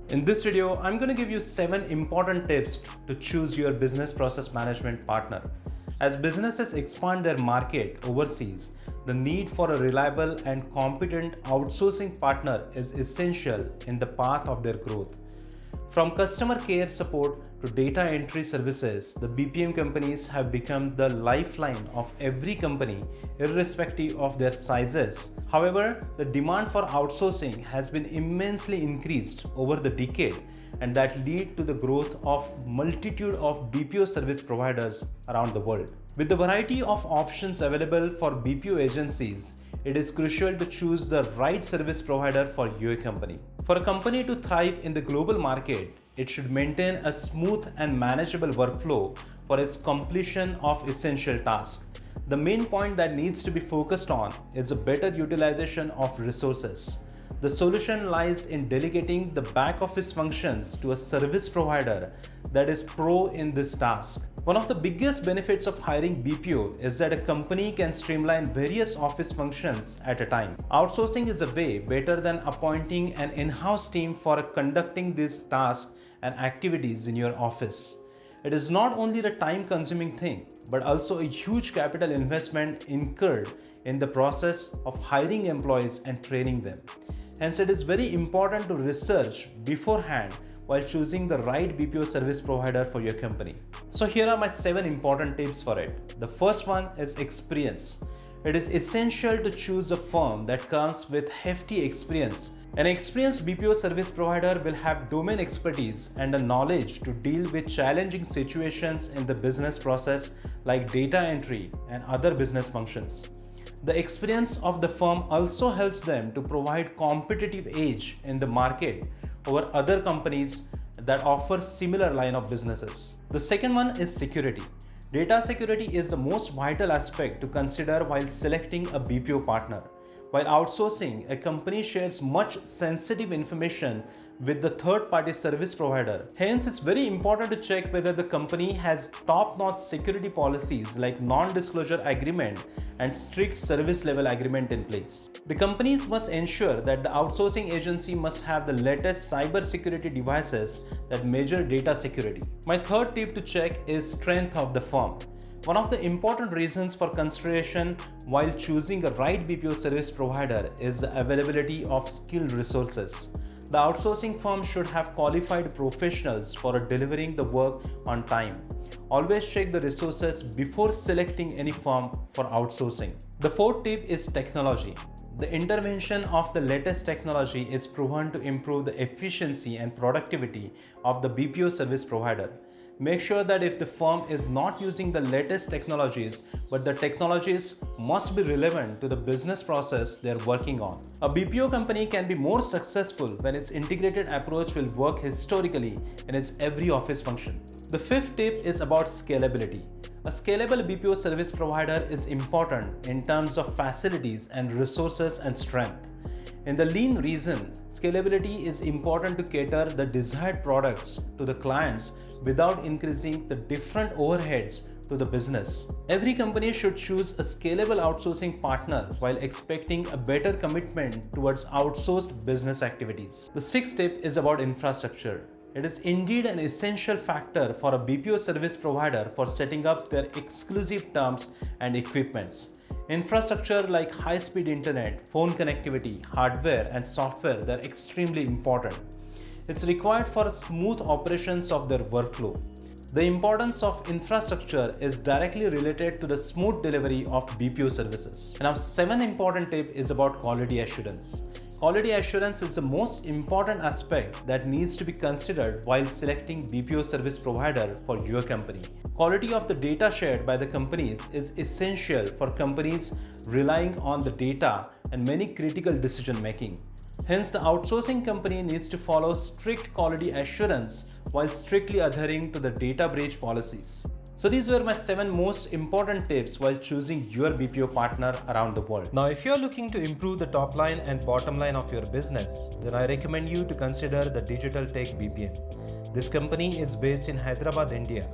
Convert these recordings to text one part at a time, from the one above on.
In this video, I'm going to give you 7 important tips to choose your business process management partner. As businesses expand their market overseas, the need for a reliable and competent outsourcing partner is essential in the path of their growth. From customer care support to data entry services, the BPM companies have become the lifeline of every company, irrespective of their sizes. However, the demand for outsourcing has been immensely increased over the decade, and that lead to the growth of multitude of BPO service providers around the world. With the variety of options available for BPO agencies, it is crucial to choose the right service provider for your company. For a company to thrive in the global market, it should maintain a smooth and manageable workflow for its completion of essential tasks. The main point that needs to be focused on is a better utilization of resources. The solution lies in delegating the back office functions to a service provider that is pro in this task. One of the biggest benefits of hiring BPO is that a company can streamline various office functions at a time. Outsourcing is a way better than appointing an in-house team for conducting these tasks and activities in your office. It is not only the time-consuming thing, but also a huge capital investment incurred in the process of hiring employees and training them. Hence, it is very important to research beforehand while choosing the right BPO service provider for your company. So here are my 7 important tips for it. The first one is experience. It is essential to choose a firm that comes with hefty experience. An experienced BPO service provider will have domain expertise and the knowledge to deal with challenging situations in the business process like data entry and other business functions. The experience of the firm also helps them to provide competitive edge in the market over other companies that offer similar line of businesses. The second one is security. Data security is the most vital aspect to consider while selecting a BPO partner. While outsourcing, a company shares much sensitive information with the third-party service provider. Hence, it's very important to check whether the company has top-notch security policies like non-disclosure agreement and strict service level agreement in place. The companies must ensure that the outsourcing agency must have the latest cyber security devices that measure data security. My third tip to check is strength of the firm. One of the important reasons for consideration while choosing a right BPO service provider is the availability of skilled resources. The outsourcing firm should have qualified professionals for delivering the work on time. Always check the resources before selecting any firm for outsourcing. The fourth tip is technology. The intervention of the latest technology is proven to improve the efficiency and productivity of the BPO service provider. Make sure that if the firm is not using the latest technologies, but the technologies must be relevant to the business process they're working on. A BPO company can be more successful when its integrated approach will work historically in its every office function. The fifth tip is about scalability. A scalable BPO service provider is important in terms of facilities and resources and strength. In the lean region, scalability is important to cater the desired products to the clients without increasing the different overheads to the business. Every company should choose a scalable outsourcing partner while expecting a better commitment towards outsourced business activities. The sixth tip is about infrastructure. It is indeed an essential factor for a BPO service provider for setting up their exclusive terms and equipments. Infrastructure like high-speed internet, phone connectivity, hardware and software, they're extremely important. It's required for smooth operations of their workflow. The importance of infrastructure is directly related to the smooth delivery of BPO services. Now, 7 important tip is about quality assurance. Quality assurance is the most important aspect that needs to be considered while selecting BPO service provider for your company. Quality of the data shared by the companies is essential for companies relying on the data and many critical decision making. Hence, the outsourcing company needs to follow strict quality assurance while strictly adhering to the data breach policies. So these were my 7 most important tips while choosing your BPO partner around the world. Now, if you're looking to improve the top line and bottom line of your business, then I recommend you to consider the Digital Tech BPM. This company is based in Hyderabad, India.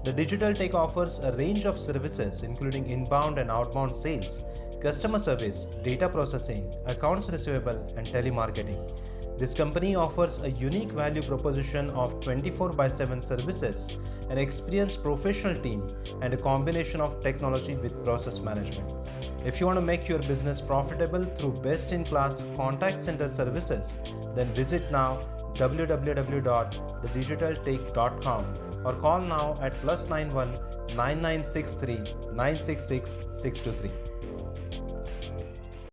The Digital Tech offers a range of services including inbound and outbound sales, customer service, data processing, accounts receivable, and telemarketing. This company offers a unique value proposition of 24/7 services, an experienced professional team, and a combination of technology with process management. If you want to make your business profitable through best-in-class contact center services, then visit now www.thedigitaltake.com or call now at +91 9963 966 623.